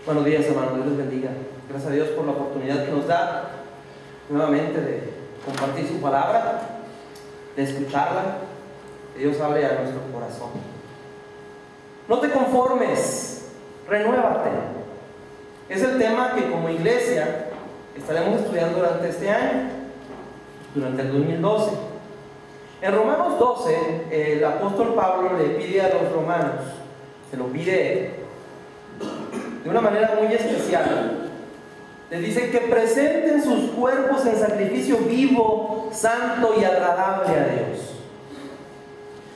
Buenos días, hermanos, Dios les bendiga. Gracias a Dios por la oportunidad que nos da nuevamente de compartir su palabra, de escucharla, que Dios hable a nuestro corazón. No te conformes, renuévate. Es el tema que como iglesia estaremos estudiando durante este año, durante el 2012. En Romanos 12, el apóstol Pablo le pide a los romanos, se lo pide de una manera muy especial. Les dice que presenten sus cuerpos en sacrificio vivo, santo y agradable a Dios.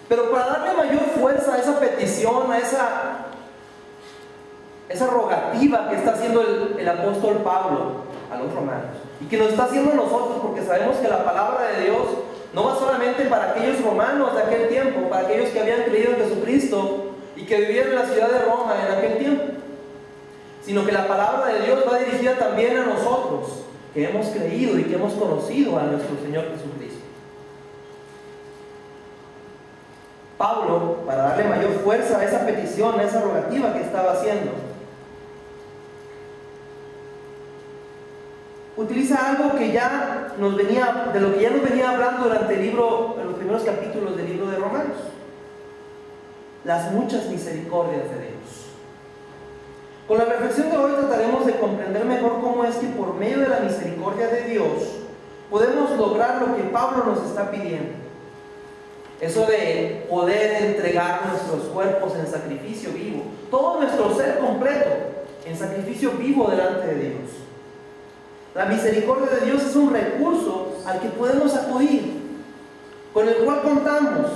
Pero para darle mayor fuerza a esa petición, a esa rogativa que está haciendo el apóstol Pablo a los romanos, y que nos está haciendo a nosotros, porque sabemos que la palabra de Dios no va solamente para aquellos romanos de aquel tiempo, para aquellos que habían creído en Jesucristo y que vivían en la ciudad de Roma en aquel tiempo, sino que la palabra de Dios va dirigida también a nosotros, que hemos creído y que hemos conocido a nuestro Señor Jesucristo. Pablo, para darle mayor fuerza a esa petición, a esa rogativa que estaba haciendo, utiliza algo que ya nos venía, de lo que ya nos venía hablando durante el libro, en los primeros capítulos del libro de Romanos: las muchas misericordias de Dios. Con la reflexión de hoy trataremos de comprender mejor cómo es que por medio de la misericordia de Dios podemos lograr lo que Pablo nos está pidiendo. Eso de poder entregar nuestros cuerpos en sacrificio vivo, todo nuestro ser completo en sacrificio vivo delante de Dios. La misericordia de Dios es un recurso al que podemos acudir, con el cual contamos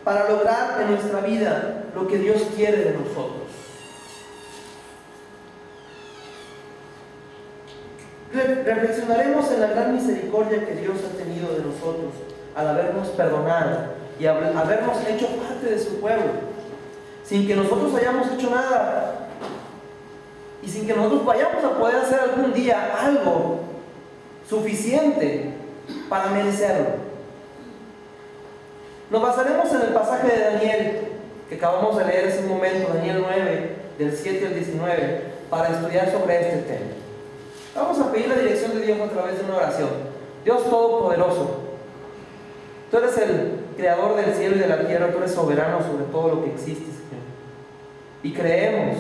para lograr en nuestra vida lo que Dios quiere de nosotros. Reflexionaremos en la gran misericordia que Dios ha tenido de nosotros al habernos perdonado y habernos hecho parte de su pueblo, sin que nosotros hayamos hecho nada y sin que nosotros vayamos a poder hacer algún día algo suficiente para merecerlo. Nos basaremos en el pasaje de Daniel que acabamos de leer hace un momento, Daniel 9, del 7 al 19, para estudiar sobre este tema. Vamos a pedir la dirección de Dios a través de una oración. Dios Todopoderoso, tú eres el creador del cielo y de la tierra, tú eres soberano sobre todo lo que existe, Señor. Y creemos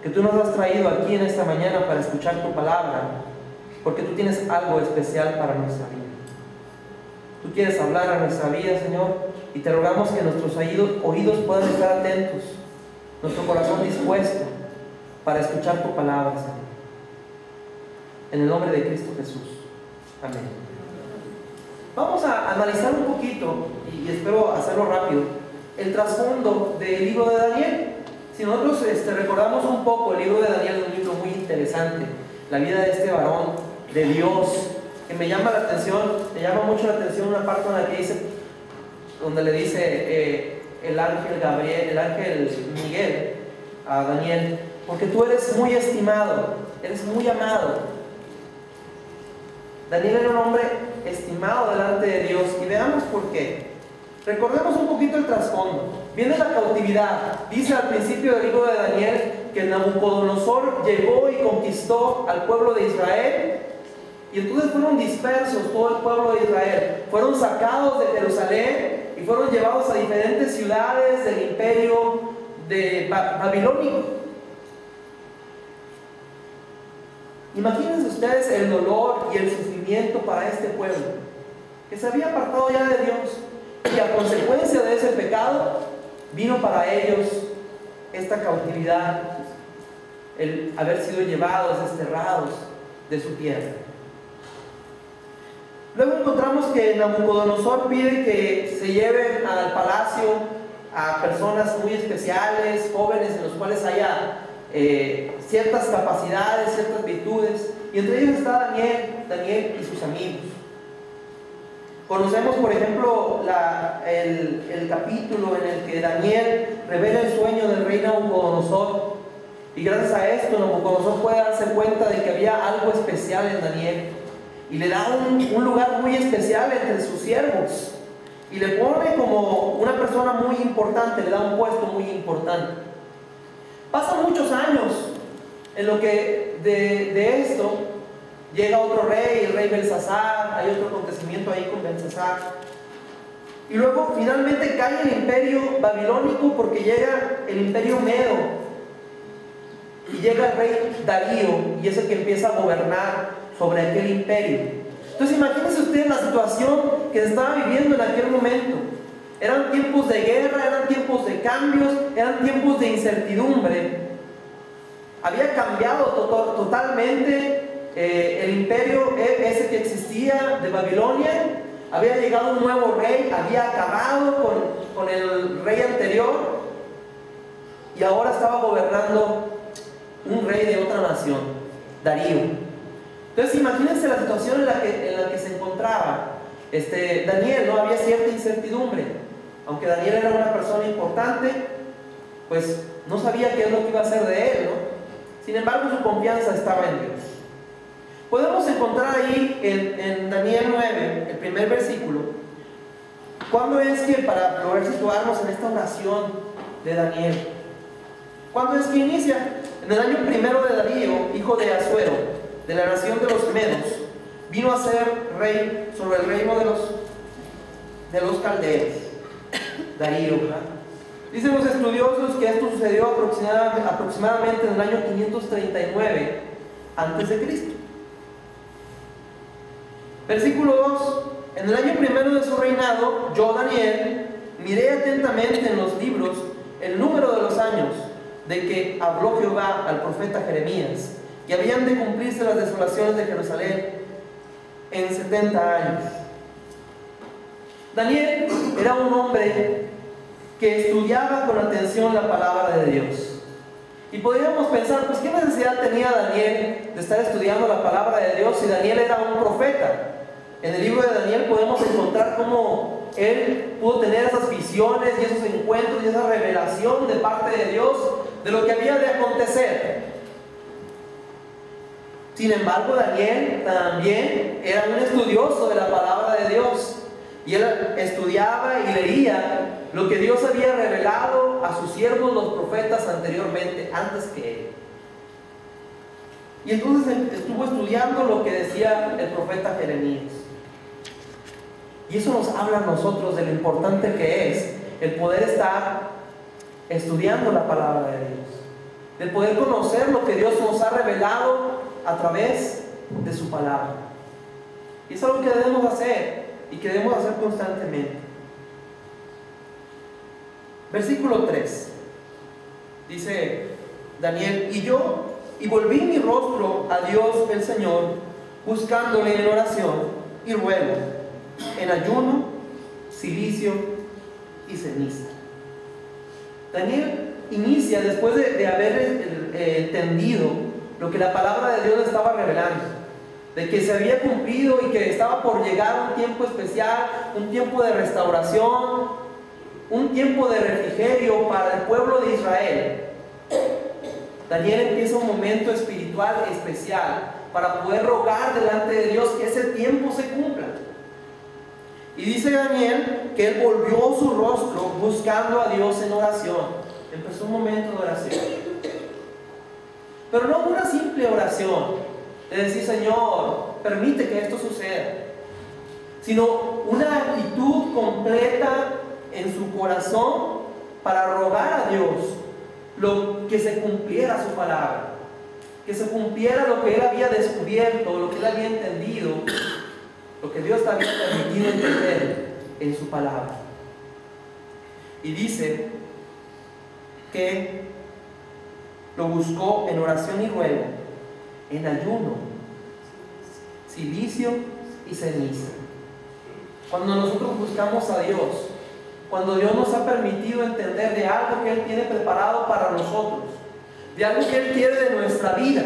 que tú nos has traído aquí en esta mañana para escuchar tu palabra, porque tú tienes algo especial para nuestra vida. Tú quieres hablar a nuestra vida, Señor, y te rogamos que nuestros oídos puedan estar atentos, nuestro corazón dispuesto para escuchar tu palabra, Señor. En el nombre de Cristo Jesús. Amén. Vamos a analizar un poquito, y espero hacerlo rápido, el trasfondo del libro de Daniel. Si nosotros recordamos un poco, el libro de Daniel es un libro muy interesante, la vida de este varón de Dios, que me llama mucho la atención una parte donde le dice el ángel Miguel a Daniel: porque tú eres muy estimado, eres muy amado. Daniel era un hombre estimado delante de Dios, y veamos por qué. Recordemos un poquito el trasfondo. Viene la cautividad. Dice al principio del libro de Daniel que Nabucodonosor llegó y conquistó al pueblo de Israel, y entonces fueron dispersos todo el pueblo de Israel. Fueron sacados de Jerusalén y fueron llevados a diferentes ciudades del imperio de babilónico. Imagínense ustedes el dolor y el sufrimiento para este pueblo, que se había apartado ya de Dios, y a consecuencia de ese pecado vino para ellos esta cautividad, el haber sido llevados, desterrados de su tierra. Luego encontramos que Nabucodonosor pide que se lleven al palacio a personas muy especiales, jóvenes en los cuales haya ciertas capacidades, ciertas virtudes, y entre ellos está Daniel y sus amigos. Conocemos, por ejemplo, el capítulo en el que Daniel revela el sueño del rey Nabucodonosor, y gracias a esto Nabucodonosor puede darse cuenta de que había algo especial en Daniel, y le da un lugar muy especial entre sus siervos, y le pone como una persona muy importante, le da un puesto muy importante. Pasan muchos años en lo que de esto llega otro rey, el rey Belsasar, hay otro acontecimiento ahí con Belsasar. Y luego finalmente cae el imperio babilónico porque llega el imperio medo. Y llega el rey Darío y es el que empieza a gobernar sobre aquel imperio. Entonces imagínense ustedes la situación que se estaba viviendo en aquel momento. Eran tiempos de guerra, eran tiempos de cambios, eran tiempos de incertidumbre. Había cambiado totalmente el imperio ese que existía de Babilonia. Había llegado un nuevo rey, había acabado con el rey anterior y ahora estaba gobernando un rey de otra nación, Darío. Entonces imagínense la situación en la que se encontraba Daniel, ¿no? Había cierta incertidumbre. Aunque Daniel era una persona importante, pues no sabía qué es lo que iba a hacer de él, ¿no? Sin embargo, su confianza estaba en Dios. Podemos encontrar ahí en Daniel 9, el primer versículo, ¿cuándo es que, para poder situarnos en esta oración de Daniel, cuándo es que inicia? En el año primero de Darío, hijo de Asuero, de la nación de los Medos, vino a ser rey sobre el reino de los caldeos. Darío, ¿verdad? Dicen los estudiosos que esto sucedió aproximadamente en el año 539 antes de Cristo. Versículo 2: en el año primero de su reinado, yo, Daniel, miré atentamente en los libros el número de los años de que habló Jehová al profeta Jeremías, que habían de cumplirse las desolaciones de Jerusalén en 70 años. Daniel era un hombre que estudiaba con atención la palabra de Dios. Y podríamos pensar, pues ¿qué necesidad tenía Daniel de estar estudiando la palabra de Dios si Daniel era un profeta? En el libro de Daniel podemos encontrar cómo él pudo tener esas visiones y esos encuentros y esa revelación de parte de Dios de lo que había de acontecer. Sin embargo, Daniel también era un estudioso de la palabra de Dios. Y él estudiaba y leía lo que Dios había revelado a sus siervos los profetas anteriormente, antes que él. Y entonces estuvo estudiando lo que decía el profeta Jeremías. Y eso nos habla a nosotros de lo importante que es el poder estar estudiando la palabra de Dios, del poder conocer lo que Dios nos ha revelado a través de su palabra. Y es algo que debemos hacer y que debemos hacer constantemente. Versículo 3 dice Daniel: y volví mi rostro a Dios el Señor, buscándole en oración y ruego, en ayuno, cilicio y ceniza. Daniel inicia después de haber entendido lo que la palabra de Dios le estaba revelando, de que se había cumplido y que estaba por llegar un tiempo especial, un tiempo de restauración, un tiempo de refrigerio para el pueblo de Israel. Daniel empieza un momento espiritual especial para poder rogar delante de Dios que ese tiempo se cumpla. Y dice Daniel que él volvió su rostro buscando a Dios en oración. Empezó un momento de oración, pero no una simple oración de decir: Señor, permite que esto suceda, sino una actitud completa en su corazón para rogar a Dios que se cumpliera su palabra, que se cumpliera lo que él había descubierto, lo que él había entendido, lo que Dios había permitido entender en su palabra. Y dice que lo buscó en oración y ruego, en ayuno, cilicio y ceniza. Cuando nosotros buscamos a Dios, cuando Dios nos ha permitido entender de algo que Él tiene preparado para nosotros, de algo que Él quiere de nuestra vida,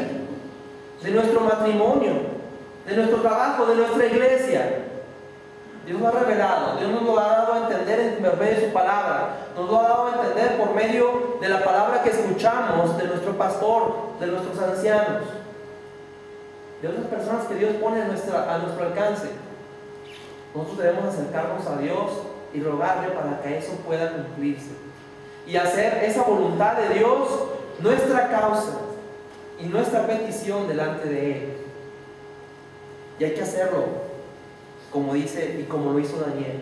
de nuestro matrimonio, de nuestro trabajo, de nuestra iglesia, Dios lo ha revelado, Dios nos lo ha dado a entender en medio de su palabra, nos lo ha dado a entender por medio de la palabra que escuchamos de nuestro pastor, de nuestros ancianos, de otras personas que Dios pone a nuestro alcance. Nosotros debemos acercarnos a Dios y rogarle para que eso pueda cumplirse y hacer esa voluntad de Dios nuestra causa, y nuestra petición delante de Él. Y hay que hacerlo, como dice y como lo hizo Daniel,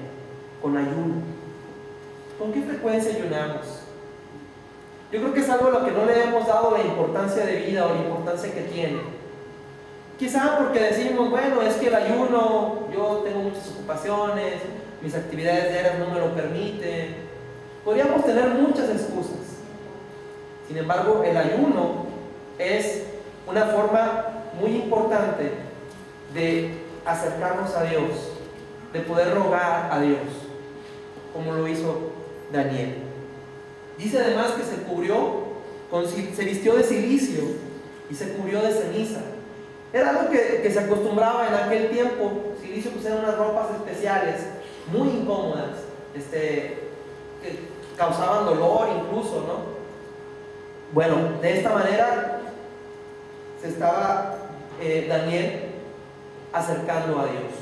con ayuno. ¿Con qué frecuencia ayunamos? Yo creo que es algo a lo que no le hemos dado la importancia de vida o la importancia que tiene. Quizá porque decimos, bueno, es que el ayuno, yo tengo muchas ocupaciones, mis actividades diarias no me lo permiten. Podríamos tener muchas excusas. Sin embargo, el ayuno es una forma muy importante de acercarnos a Dios, de poder rogar a Dios, como lo hizo Daniel. Dice además que se vistió de cilicio y se cubrió de ceniza. Era algo que se acostumbraba en aquel tiempo. Cilicio pues eran unas ropas especiales, muy incómodas, que causaban dolor incluso, ¿no? Bueno, de esta manera se estaba Daniel acercando a Dios.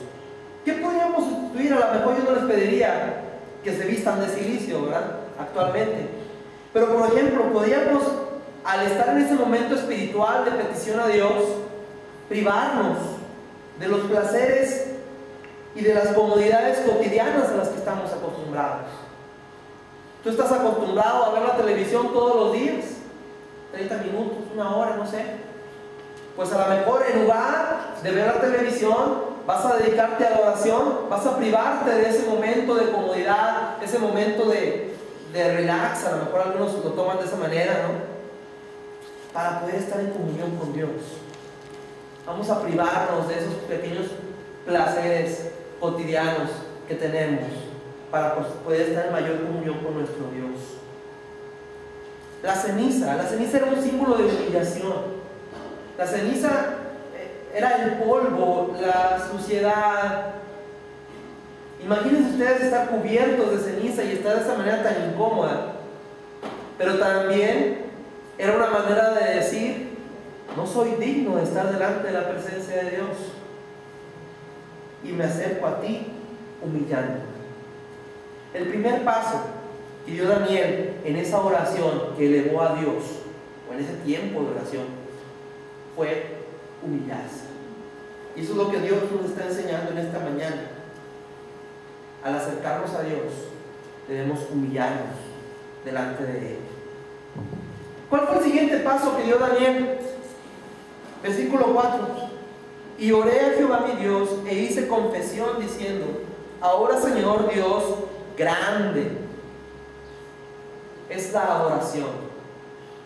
¿Qué podríamos sustituir? A lo mejor yo no les pediría que se vistan de cilicio, ¿verdad? Actualmente. Pero por ejemplo, podríamos, al estar en ese momento espiritual de petición a Dios, privarnos de los placeres y de las comodidades cotidianas a las que estamos acostumbrados. Tú estás acostumbrado a ver la televisión todos los días, 30 minutos, una hora, no sé. Pues a lo mejor en lugar de ver la televisión, vas a dedicarte a la oración, vas a privarte de ese momento de comodidad, ese momento de relax. A lo mejor algunos lo toman de esa manera, ¿no? Para poder estar en comunión con Dios. Vamos a privarnos de esos pequeños placeres cotidianos que tenemos para poder estar en mayor comunión con nuestro Dios. La ceniza era un símbolo de humillación. La ceniza era el polvo, la suciedad. Imagínense ustedes estar cubiertos de ceniza y estar de esa manera tan incómoda. Pero también era una manera de decir: no soy digno de estar delante de la presencia de Dios. Y me acerco a ti humillándome. El primer paso que dio Daniel en esa oración que elevó a Dios, o en ese tiempo de oración, fue humillarse. Y eso es lo que Dios nos está enseñando en esta mañana. Al acercarnos a Dios, debemos humillarnos delante de Él. ¿Cuál fue el siguiente paso que dio Daniel? Versículo 4. Y oré a Jehová mi Dios e hice confesión diciendo: ahora, Señor Dios, grande es la adoración.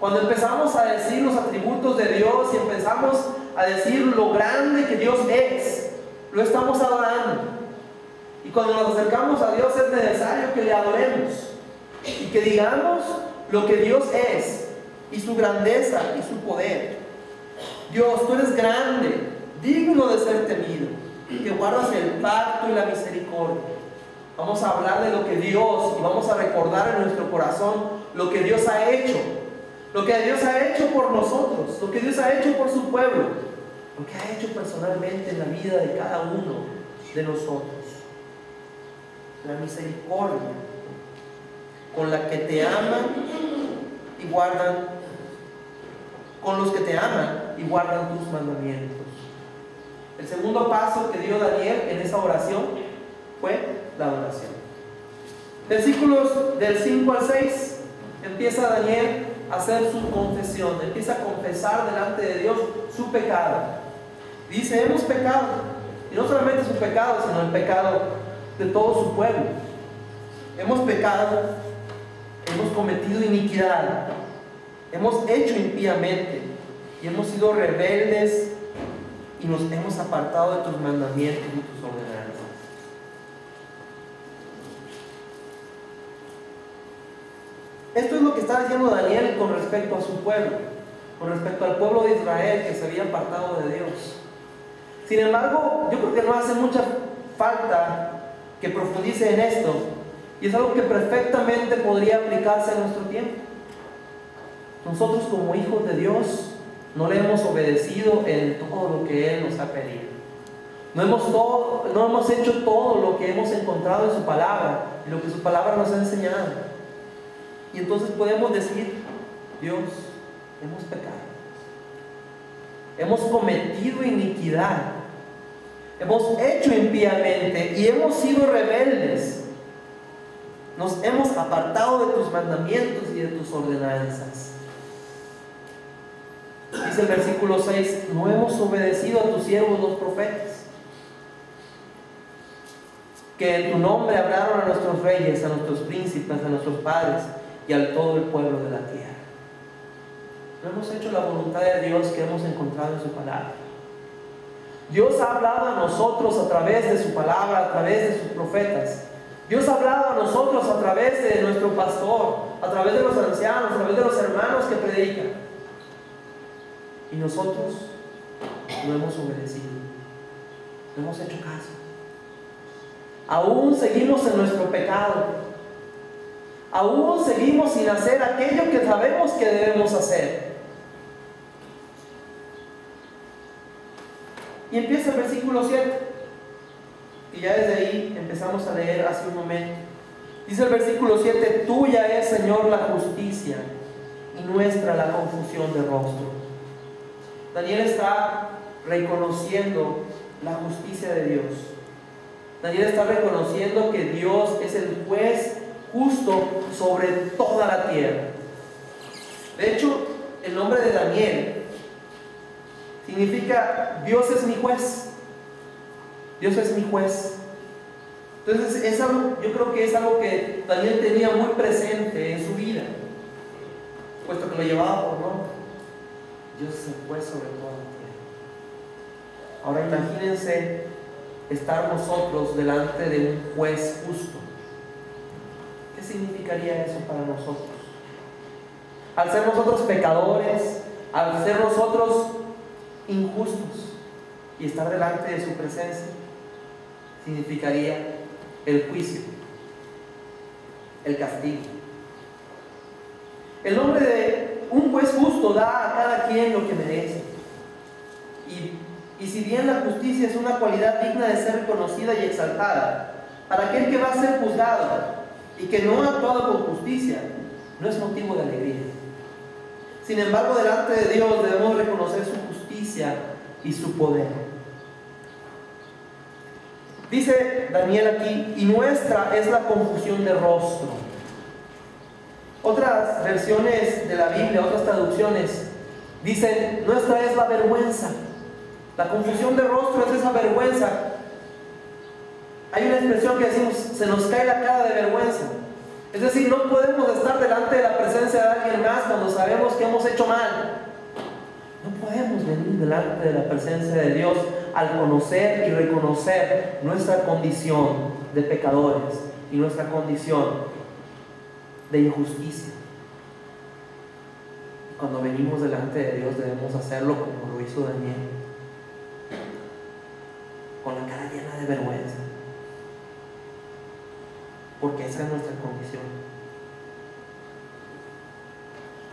Cuando empezamos a decir los atributos de Dios y empezamos a decir lo grande que Dios es, lo estamos adorando. Y cuando nos acercamos a Dios es necesario que le adoremos y que digamos lo que Dios es y su grandeza y su poder. Dios, tú eres grande, digno de ser temido, que guardas el pacto y la misericordia. Vamos a hablar de lo que Dios, y vamos a recordar en nuestro corazón lo que Dios ha hecho, lo que Dios ha hecho por nosotros, lo que Dios ha hecho por su pueblo, lo que ha hecho personalmente en la vida de cada uno de nosotros. La misericordia con la que te aman y guardan, con los que te aman y guardan tus mandamientos. El segundo paso que dio Daniel en esa oración fue la adoración. Versículos del 5 al 6, empieza Daniel a hacer su confesión, empieza a confesar delante de Dios su pecado. Dice: hemos pecado, y no solamente su pecado, sino el pecado de todo su pueblo. Hemos pecado, hemos cometido iniquidad, hemos hecho impíamente y hemos sido rebeldes y nos hemos apartado de tus mandamientos y tus ordenanzas. Esto es lo que está diciendo Daniel con respecto a su pueblo, con respecto al pueblo de Israel que se había apartado de Dios. Sin embargo, yo creo que no hace mucha falta que profundice en esto, y es algo que perfectamente podría aplicarse a nuestro tiempo. Nosotros, como hijos de Dios, no le hemos obedecido en todo lo que Él nos ha pedido. No hemos hecho todo lo que hemos encontrado en su palabra y lo que su palabra nos ha enseñado. Y entonces podemos decir: Dios, hemos pecado. hemos cometido iniquidad, hemos hecho impíamente y hemos sido rebeldes. Nos hemos apartado de tus mandamientos y de tus ordenanzas. Dice el versículo 6, no hemos obedecido a tus siervos los profetas, que en tu nombre hablaron a nuestros reyes, a nuestros príncipes, a nuestros padres y a todo el pueblo de la tierra. No hemos hecho la voluntad de Dios que hemos encontrado en su palabra. Dios ha hablado a nosotros a través de su palabra, a través de sus profetas. Dios ha hablado a nosotros a través de nuestro pastor, a través de los ancianos, a través de los hermanos que predican. Y nosotros no hemos obedecido, no hemos hecho caso. Aún seguimos en nuestro pecado. Aún seguimos sin hacer aquello que sabemos que debemos hacer. Y empieza el versículo 7. Y ya desde ahí empezamos a leer hace un momento. Dice el versículo 7, tuya es, Señor, la justicia y nuestra la confusión de rostro. Daniel está reconociendo la justicia de Dios. Daniel está reconociendo que Dios es el juez justo sobre toda la tierra. De hecho, el nombre de Daniel significa Dios es mi juez. Dios es mi juez. Entonces es algo, yo creo que es algo que Daniel tenía muy presente en su vida, puesto que lo llevaba por nombre. Dios es el juez sobre toda la tierra. Ahora imagínense estar nosotros delante de un juez justo. ¿Qué significaría eso para nosotros? Al ser nosotros pecadores, al ser nosotros injustos y estar delante de su presencia, significaría el juicio, el castigo. El nombre de un juez justo da a cada quien lo que merece. Y si bien la justicia es una cualidad digna de ser reconocida y exaltada, para aquel que va a ser juzgado y que no ha actuado con justicia, no es motivo de alegría. Sin embargo, delante de Dios debemos reconocer su justicia y su poder. Dice Daniel aquí, y nuestra es la confusión de rostro. Otras versiones de la Biblia, otras traducciones, dicen, nuestra es la vergüenza. La confusión de rostro es esa vergüenza. Hay una expresión que decimos, se nos cae la cara de vergüenza. Es decir, no podemos estar delante de la presencia de alguien más cuando sabemos que hemos hecho mal. No podemos venir delante de la presencia de Dios al conocer y reconocer nuestra condición de pecadores y nuestra condición de injusticia. Cuando venimos delante de Dios debemos hacerlo como lo hizo Daniel, con la cara llena de vergüenza, porque esa es nuestra condición.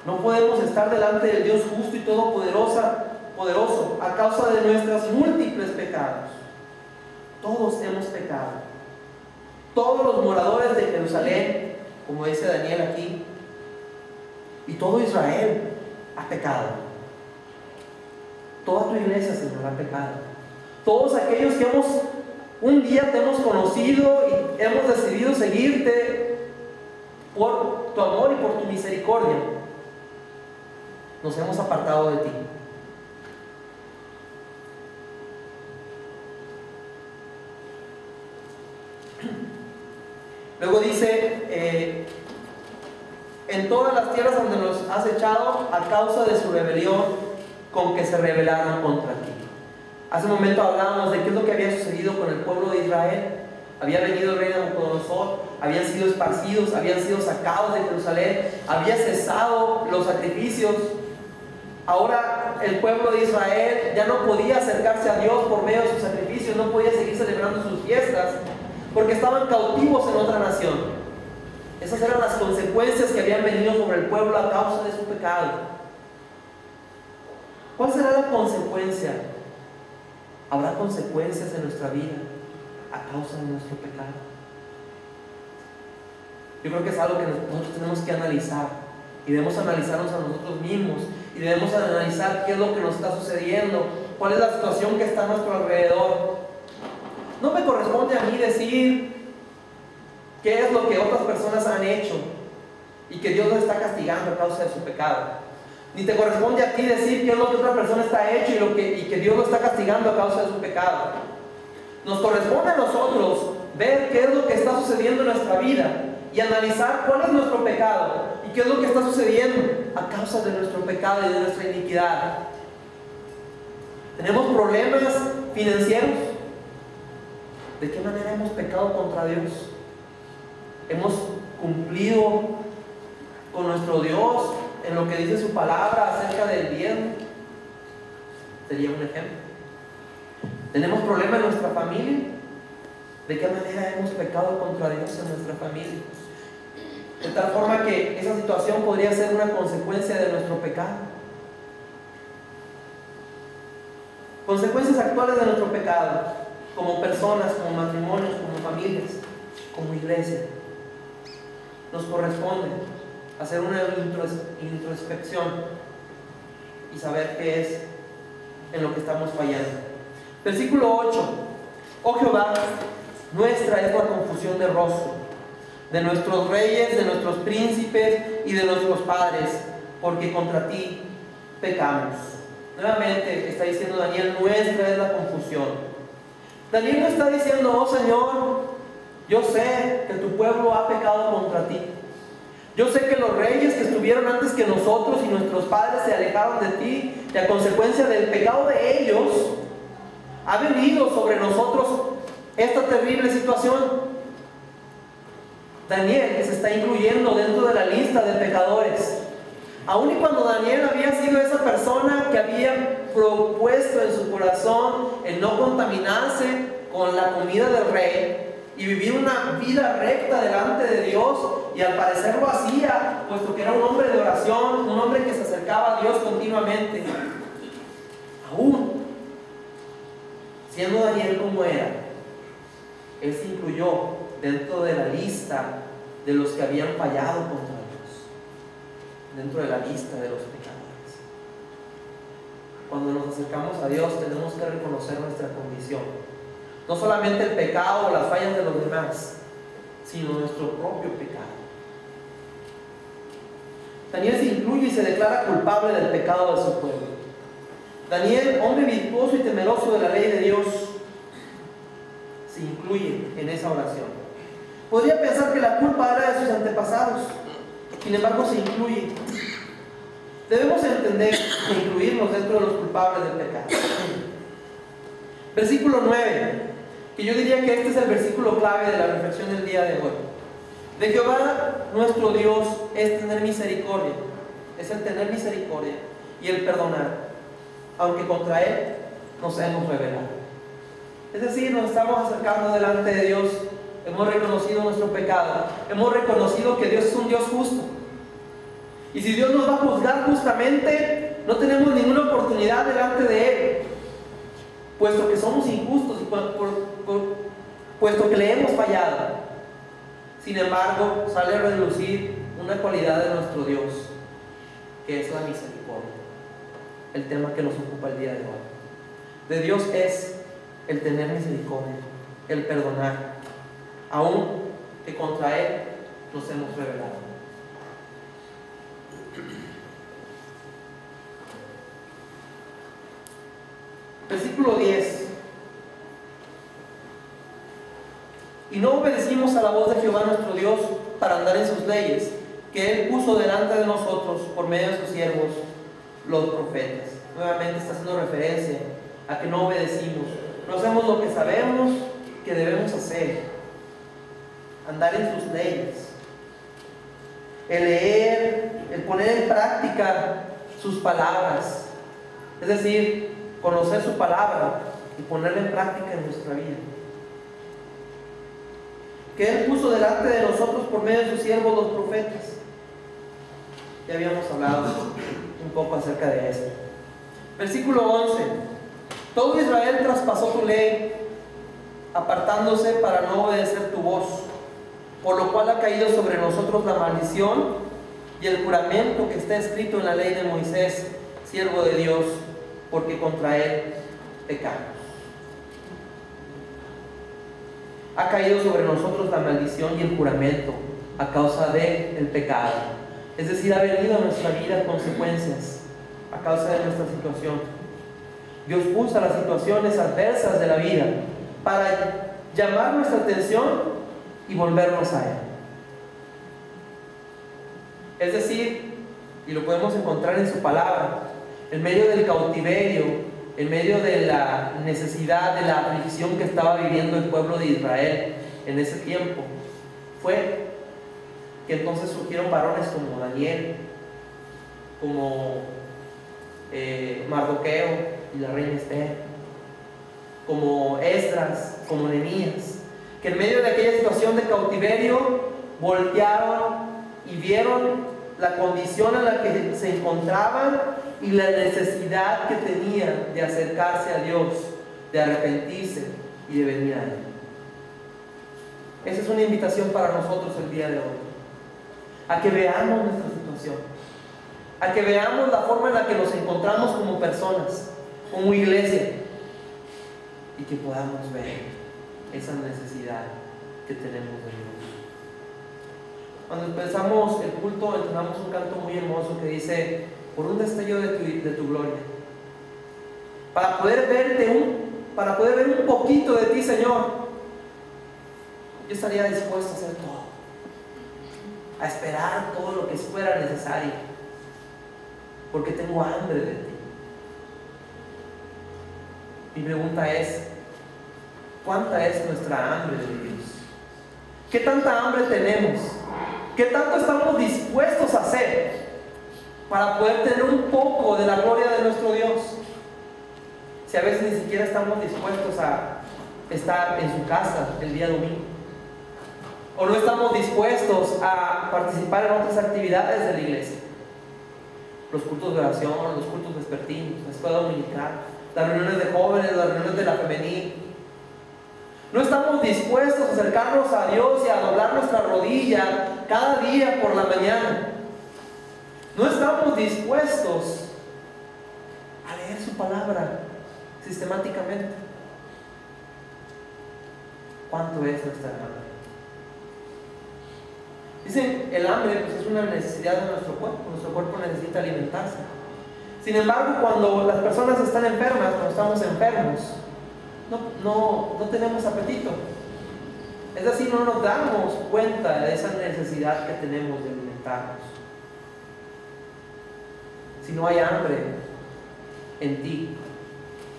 No podemos estar delante del Dios justo y todopoderoso a causa de nuestros múltiples pecados. Todos hemos pecado. Todos los moradores de Jerusalén, como dice Daniel aquí, y todo Israel ha pecado. Toda tu iglesia, Señor, ha pecado. Todos aquellos que un día te hemos conocido y hemos decidido seguirte por tu amor y por tu misericordia, nos hemos apartado de ti. Luego dice, en todas las tierras donde nos has echado a causa de su rebelión con que se rebelaron contra ti. Hace un momento hablábamos de qué es lo que había sucedido con el pueblo de Israel. Había venido el rey Nabucodonosor, habían sido esparcidos, habían sido sacados de Jerusalén, había cesado los sacrificios. Ahora el pueblo de Israel ya no podía acercarse a Dios por medio de sus sacrificios, no podía seguir celebrando sus fiestas, porque estaban cautivos en otra nación. Esas eran las consecuencias que habían venido sobre el pueblo a causa de su pecado. ¿Cuál será la consecuencia? ¿Habrá consecuencias en nuestra vida a causa de nuestro pecado? Yo creo que es algo que nosotros tenemos que analizar, y debemos analizarnos a nosotros mismos y debemos analizar qué es lo que nos está sucediendo, cuál es la situación que está a nuestro alrededor. No me corresponde a mí decir qué es lo que otras personas han hecho y que Dios los está castigando a causa de su pecado. Ni te corresponde a ti decir qué es lo que otra persona está hecho y que Dios lo está castigando a causa de su pecado. Nos corresponde a nosotros ver qué es lo que está sucediendo en nuestra vida y analizar cuál es nuestro pecado y qué es lo que está sucediendo a causa de nuestro pecado y de nuestra iniquidad. ¿Tenemos problemas financieros? ¿De qué manera hemos pecado contra Dios? ¿Hemos cumplido con nuestro Dios en lo que dice su palabra acerca del diezmo? Sería un ejemplo. ¿Tenemos problemas en nuestra familia? ¿De qué manera hemos pecado contra Dios en nuestra familia? De tal forma que esa situación podría ser una consecuencia de nuestro pecado. Consecuencias actuales de nuestro pecado, como personas, como matrimonios, como familias, como iglesia. Nos corresponde hacer una introspección y saber qué es en lo que estamos fallando. Versículo 8. Oh Jehová, nuestra es la confusión de rostro, de nuestros reyes, de nuestros príncipes y de nuestros padres, porque contra ti pecamos. Nuevamente está diciendo Daniel, nuestra es la confusión. Daniel no está diciendo, oh Señor, yo sé que tu pueblo ha pecado contra ti. Yo sé que los reyes que estuvieron antes que nosotros y nuestros padres se alejaron de ti, y a consecuencia del pecado de ellos ha venido sobre nosotros esta terrible situación. Daniel se está incluyendo dentro de la lista de pecadores. Aun y cuando Daniel había sido esa persona que había propuesto en su corazón el no contaminarse con la comida del rey y vivir una vida recta delante de Dios, y al parecer lo hacía, puesto que era un hombre de oración, un hombre que se acercaba a Dios continuamente, aún siendo Daniel como era, él se incluyó dentro de la lista de los que habían fallado contra Dios, dentro de la lista de los pecadores. Cuando nos acercamos a Dios tenemos que reconocer nuestra condición, no solamente el pecado o las fallas de los demás, sino nuestro propio pecado. Daniel se incluye y se declara culpable del pecado de su pueblo. Daniel, hombre virtuoso y temeroso de la ley de Dios, se incluye en esa oración. Podría pensar que la culpa era de sus antepasados, sin embargo se incluye. Debemos entender e incluirnos dentro de los culpables del pecado. Versículo 9, que yo diría que este es el versículo clave de la reflexión del día de hoy. De Jehová nuestro Dios es tener misericordia, es el tener misericordia y el perdonar, aunque contra Él nos hemos rebelado. Es decir, nos estamos acercando delante de Dios, hemos reconocido nuestro pecado, hemos reconocido que Dios es un Dios justo. Y si Dios nos va a juzgar justamente, no tenemos ninguna oportunidad delante de Él, puesto que somos injustos y puesto que le hemos fallado. Sin embargo, sale a relucir una cualidad de nuestro Dios, que es la misericordia, el tema que nos ocupa el día de hoy. De Dios es el tener misericordia, el perdonar, aun que contra Él nos hemos rebelado. Versículo 10. Y no obedecimos a la voz de Jehová nuestro Dios para andar en sus leyes, que Él puso delante de nosotros por medio de sus siervos, los profetas. Nuevamente está haciendo referencia a que no obedecimos, no hacemos lo que sabemos que debemos hacer, andar en sus leyes, el leer, el poner en práctica sus palabras, es decir, conocer su palabra y ponerla en práctica en nuestra vida. Que Él puso delante de nosotros por medio de sus siervos los profetas. Ya habíamos hablado un poco acerca de esto. Versículo 11. Todo Israel traspasó tu ley, apartándose para no obedecer tu voz, por lo cual ha caído sobre nosotros la maldición y el juramento que está escrito en la ley de Moisés, siervo de Dios, porque contra Él pecamos. Ha caído sobre nosotros la maldición y el juramento a causa del pecado. Es decir, ha venido a nuestra vida consecuencias a causa de nuestra situación. Dios usa las situaciones adversas de la vida para llamar nuestra atención y volvernos a Él. Es decir, y lo podemos encontrar en su palabra, en medio del cautiverio, en medio de la necesidad, de la aflicción que estaba viviendo el pueblo de Israel en ese tiempo, fue que entonces surgieron varones como Daniel, como Mardoqueo y la reina Esther, como Esdras, como Nehemías, que en medio de aquella situación de cautiverio voltearon y vieron la condición en la que se encontraban y la necesidad que tenían de acercarse a Dios, de arrepentirse y de venir a Él. Esa es una invitación para nosotros el día de hoy, a que veamos nuestra situación, a que veamos la forma en la que nos encontramos como personas, como iglesia, y que podamos ver esa necesidad que tenemos de Dios. Cuando empezamos el culto, entonamos un canto muy hermoso que dice: por un destello de tu gloria, para poder ver un poquito de ti, Señor, yo estaría dispuesto a hacer todo, a esperar todo lo que fuera necesario, porque tengo hambre de ti. Mi pregunta es: ¿cuánta es nuestra hambre de Dios? ¿Qué tanta hambre tenemos? ¿Qué tanto estamos dispuestos a hacer para poder tener un poco de la gloria de nuestro Dios? Si a veces ni siquiera estamos dispuestos a estar en su casa el día domingo, o no estamos dispuestos a participar en otras actividades de la iglesia, los cultos de oración, los cultos vespertinos, la escuela dominical, las reuniones de jóvenes, las reuniones de la femenil. No estamos dispuestos a acercarnos a Dios y a doblar nuestra rodilla cada día por la mañana. No estamos dispuestos a leer su palabra sistemáticamente. ¿Cuánto es nuestra hambre? Dicen, el hambre pues, es una necesidad de nuestro cuerpo necesita alimentarse. Sin embargo, cuando las personas están enfermas, cuando estamos enfermos, no tenemos apetito. Es decir, no nos damos cuenta de esa necesidad que tenemos de alimentarnos. Si no hay hambre en ti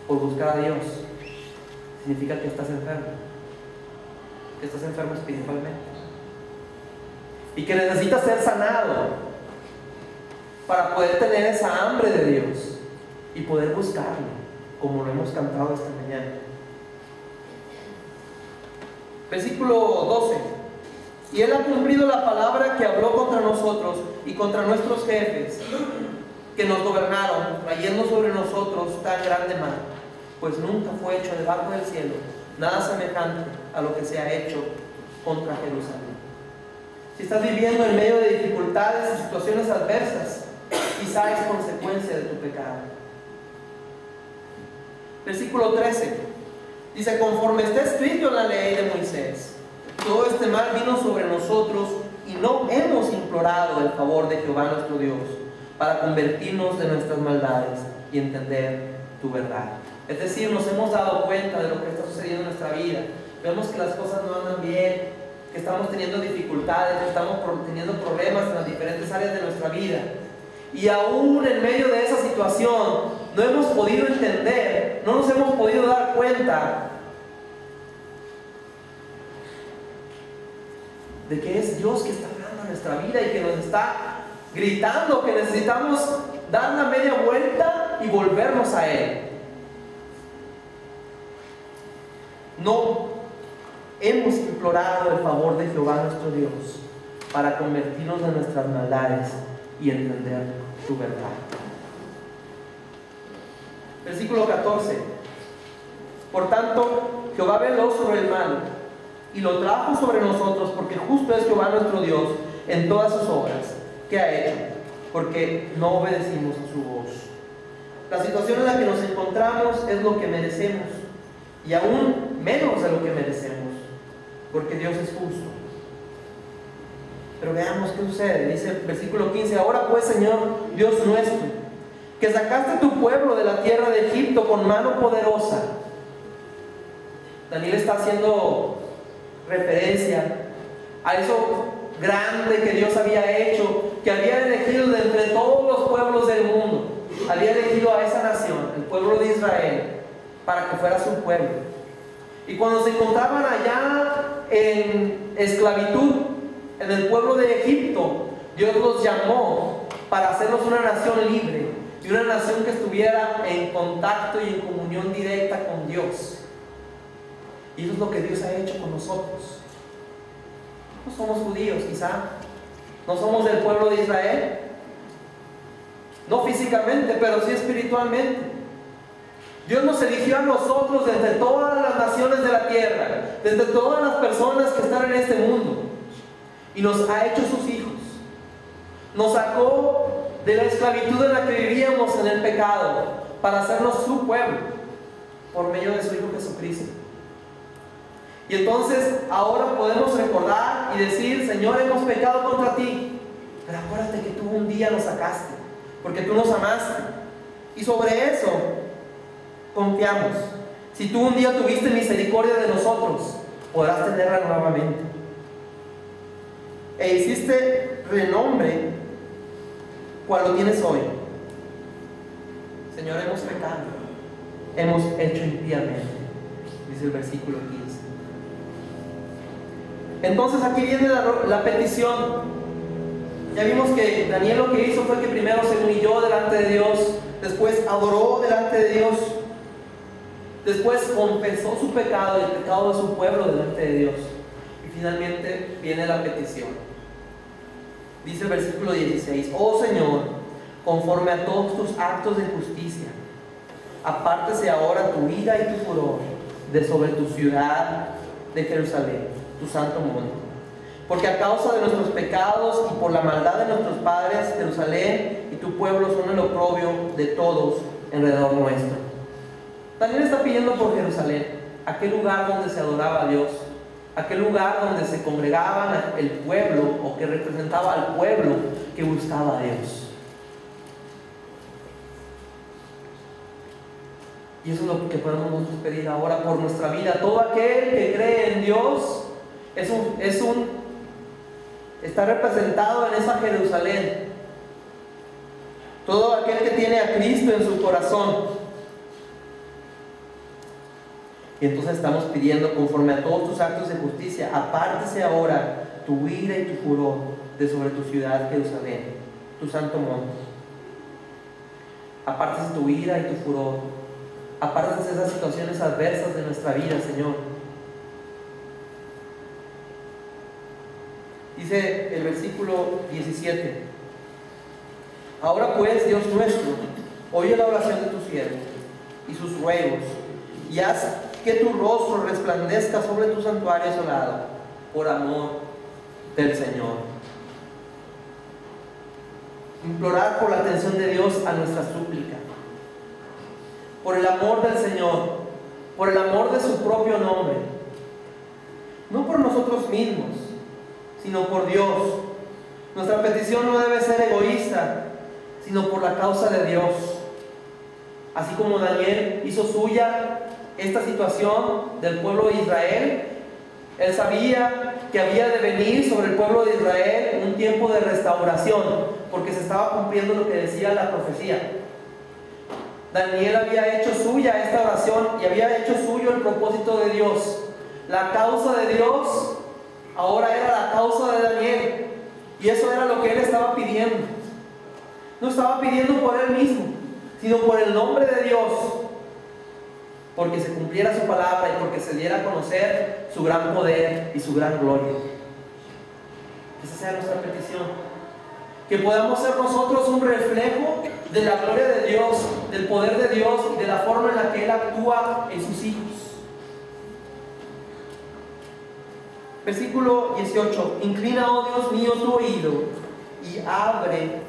por buscar a Dios, significa que estás enfermo, espiritualmente, y que necesitas ser sanado para poder tener esa hambre de Dios y poder buscarlo, como lo hemos cantado esta mañana. Versículo 12: y Él ha cumplido la palabra que habló contra nosotros y contra nuestros jefes que nos gobernaron, trayendo sobre nosotros tan grande mal, pues nunca fue hecho debajo del cielo nada semejante a lo que se ha hecho contra Jerusalén. Si estás viviendo en medio de dificultades y situaciones adversas, quizá es consecuencia de tu pecado. Versículo 13 dice: conforme está escrito en la ley de Moisés, todo este mal vino sobre nosotros y no hemos implorado el favor de Jehová nuestro Dios para convertirnos de nuestras maldades y entender tu verdad. Es decir, nos hemos dado cuenta de lo que está sucediendo en nuestra vida. Vemos que las cosas no andan bien, que estamos teniendo dificultades, que estamos teniendo problemas en las diferentes áreas de nuestra vida. Y aún en medio de esa situación no hemos podido entender, no nos hemos podido dar cuenta de que es Dios que está hablando en nuestra vida y que nos está gritando que necesitamos dar la media vuelta y volvernos a Él. No hemos implorado el favor de Jehová nuestro Dios para convertirnos de nuestras maldades y entender tu verdad. Versículo 14: por tanto, Jehová veló sobre el mal y lo trajo sobre nosotros, porque justo es Jehová nuestro Dios en todas sus obras que ha hecho, porque no obedecimos a su voz. La situación en la que nos encontramos es lo que merecemos, y aún menos de lo que merecemos, porque Dios es justo. Pero veamos qué sucede. Dice el versículo 15: ahora pues, Señor Dios nuestro, que sacaste tu pueblo de la tierra de Egipto con mano poderosa. Daniel está haciendo referencia a eso grande que Dios había hecho, que había elegido de entre todos los pueblos del mundo. Había elegido a esa nación, el pueblo de Israel, para que fuera su pueblo. Y cuando se encontraban allá en esclavitud en el pueblo de Egipto, Dios los llamó para hacerlos una nación libre y una nación que estuviera en contacto y en comunión directa con Dios. Y eso es lo que Dios ha hecho con nosotros. No somos judíos, quizá. No somos del pueblo de Israel. No físicamente, pero sí espiritualmente. Dios nos eligió a nosotros de entre todas las naciones de la tierra, de entre todas las personas que están en este mundo, y nos ha hecho sus hijos. Nos sacó de la esclavitud en la que vivíamos en el pecado para hacernos su pueblo por medio de su Hijo Jesucristo. Y entonces ahora podemos recordar y decir: Señor, hemos pecado contra ti, pero acuérdate que tú un día nos sacaste, porque tú nos amaste, y sobre eso confiamos. Si tú un día tuviste misericordia de nosotros, podrás tenerla nuevamente. E hiciste renombre cual lo tienes hoy. Señor, hemos pecado, hemos hecho impíamente, dice el versículo 15. Entonces aquí viene la petición. Ya vimos que Daniel lo que hizo fue que primero se humilló delante de Dios, después adoró delante de Dios, después confesó su pecado y el pecado de su pueblo delante de Dios, y finalmente viene la petición. Dice el versículo 16: oh Señor, conforme a todos tus actos de justicia, apártese ahora tu ira y tu furor de sobre tu ciudad de Jerusalén, tu santo monte. Porque a causa de nuestros pecados y por la maldad de nuestros padres, Jerusalén y tu pueblo son el oprobio de todos alrededor nuestro. También está pidiendo por Jerusalén, aquel lugar donde se adoraba a Dios, aquel lugar donde se congregaban el pueblo, o que representaba al pueblo que buscaba a Dios. Y eso es lo que podemos nosotros pedir ahora por nuestra vida. Todo aquel que cree en Dios está representado en esa Jerusalén. Todo aquel que tiene a Cristo en su corazón. Y entonces estamos pidiendo: conforme a todos tus actos de justicia, apártese ahora tu ira y tu furor de sobre tu ciudad Jerusalén, tu santo monte. Apártese tu ira y tu furor. Apártese de esas situaciones adversas de nuestra vida, Señor. Dice el versículo 17: ahora pues, Dios nuestro, oye la oración de tu siervo y sus ruegos, y haz que tu rostro resplandezca sobre tu santuario asolado, por amor del Señor. Implorar por la atención de Dios a nuestra súplica, por el amor del Señor, por el amor de su propio nombre, no por nosotros mismos, sino por Dios. Nuestra petición no debe ser egoísta, sino por la causa de Dios. Así como Daniel hizo suya esta situación del pueblo de Israel, él sabía que había de venir sobre el pueblo de Israel un tiempo de restauración, porque se estaba cumpliendo lo que decía la profecía. Daniel había hecho suya esta oración y había hecho suyo el propósito de Dios. La causa de Dios ahora era la causa de Daniel, y eso era lo que él estaba pidiendo. No estaba pidiendo por él mismo, sino por el nombre de Dios, porque se cumpliera su palabra y porque se diera a conocer su gran poder y su gran gloria. Que esa sea nuestra petición, que podamos ser nosotros un reflejo de la gloria de Dios, del poder de Dios y de la forma en la que Él actúa en sus hijos. Versículo 18: inclina, oh Dios mío, tu oído y abre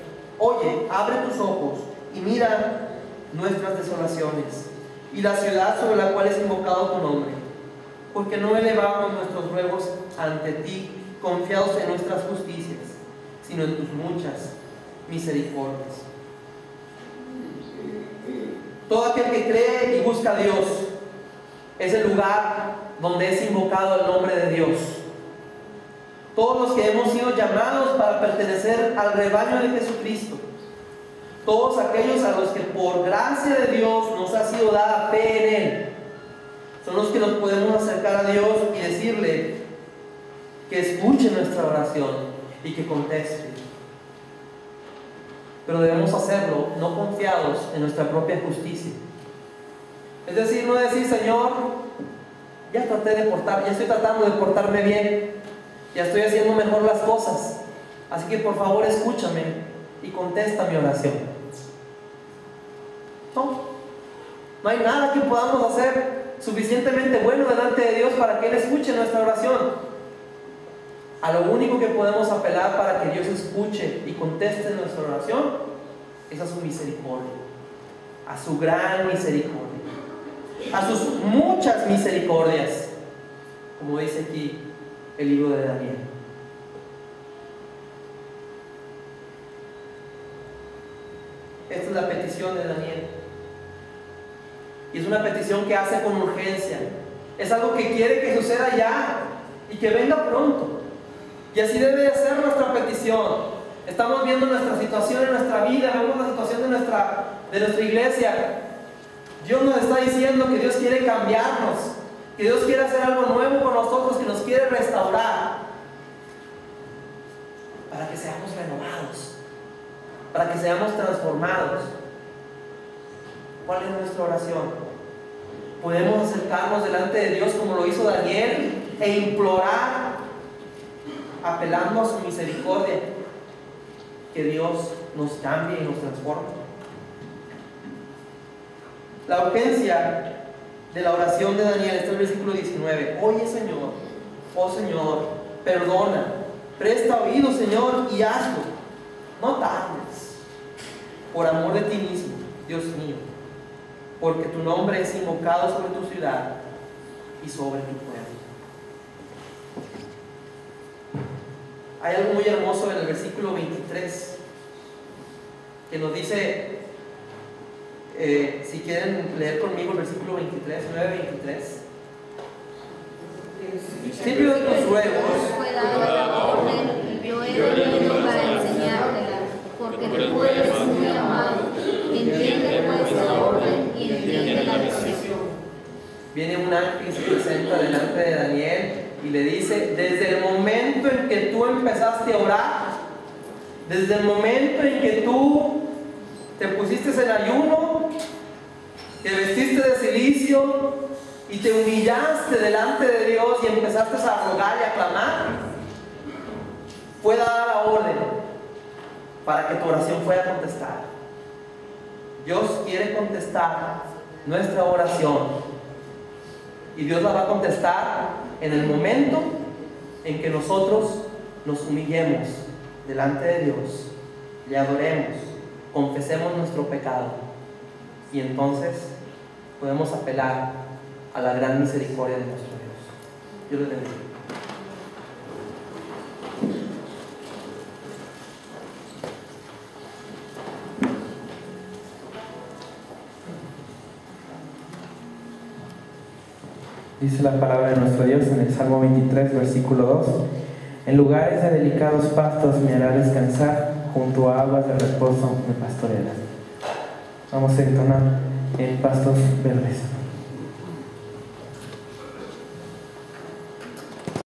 tus ojos y mira nuestras desolaciones y la ciudad sobre la cual es invocado tu nombre, porque no elevamos nuestros ruegos ante ti confiados en nuestras justicias, sino en tus muchas misericordias. Todo aquel que cree y busca a Dios es el lugar donde es invocado el nombre de Dios. Todos los que hemos sido llamados para pertenecer al rebaño de Jesucristo, todos aquellos a los que por gracia de Dios nos ha sido dada fe en Él, son los que nos podemos acercar a Dios y decirle que escuche nuestra oración y que conteste. Pero debemos hacerlo no confiados en nuestra propia justicia. Es decir, no decir: Señor, ya estoy tratando de portarme bien, ya estoy haciendo mejor las cosas, así que por favor escúchame y contesta mi oración. No hay nada que podamos hacer suficientemente bueno delante de Dios para que Él escuche nuestra oración. A lo único que podemos apelar para que Dios escuche y conteste nuestra oración es a su misericordia, a su gran misericordia, a sus muchas misericordias, como dice aquí el libro de Daniel. Esta es la petición de Daniel, y es una petición que hace con urgencia. Es algo que quiere que suceda ya y que venga pronto. Y así debe de ser nuestra petición. Estamos viendo nuestra situación en nuestra vida, vemos la situación de nuestra iglesia. Dios nos está diciendo que Dios quiere cambiarnos, que Dios quiere hacer algo nuevo con nosotros, que nos quiere restaurar, para que seamos renovados, para que seamos transformados. ¿Cuál es nuestra oración? Podemos acercarnos delante de Dios como lo hizo Daniel e implorar, apelando a su misericordia, que Dios nos cambie y nos transforme. La urgencia de la oración de Daniel está en el versículo 19. Oye, Señor, oh Señor, perdona, presta oído, Señor, y hazlo. No tardes, por amor de ti mismo, Dios mío, porque tu nombre es invocado sobre tu ciudad y sobre tu pueblo. Hay algo muy hermoso en el versículo 23 que nos dice, si quieren leer conmigo el versículo 23, 9:23. Siempre de tus ruegos yo he venido para enseñártela, porque tú eres muy amado. Entiende pues la orden y entiende la decisión. Viene un ángel y se presenta delante de Daniel y le dice: desde el momento en que tú empezaste a orar, desde el momento en que tú te pusiste en ayuno, te vestiste de cilicio y te humillaste delante de Dios y empezaste a rogar y a clamar, fue dada la orden para que tu oración fuera contestada. Dios quiere contestar nuestra oración, y Dios la va a contestar en el momento en que nosotros nos humillemos delante de Dios, le adoremos, confesemos nuestro pecado, y entonces podemos apelar a la gran misericordia de nuestro Dios. Dios les bendiga. Dice la palabra de nuestro Dios en el Salmo 23, versículo 2: en lugares de delicados pastos me hará descansar, junto a aguas de reposo me pastoreará. Vamos a entonar en pastos verdes.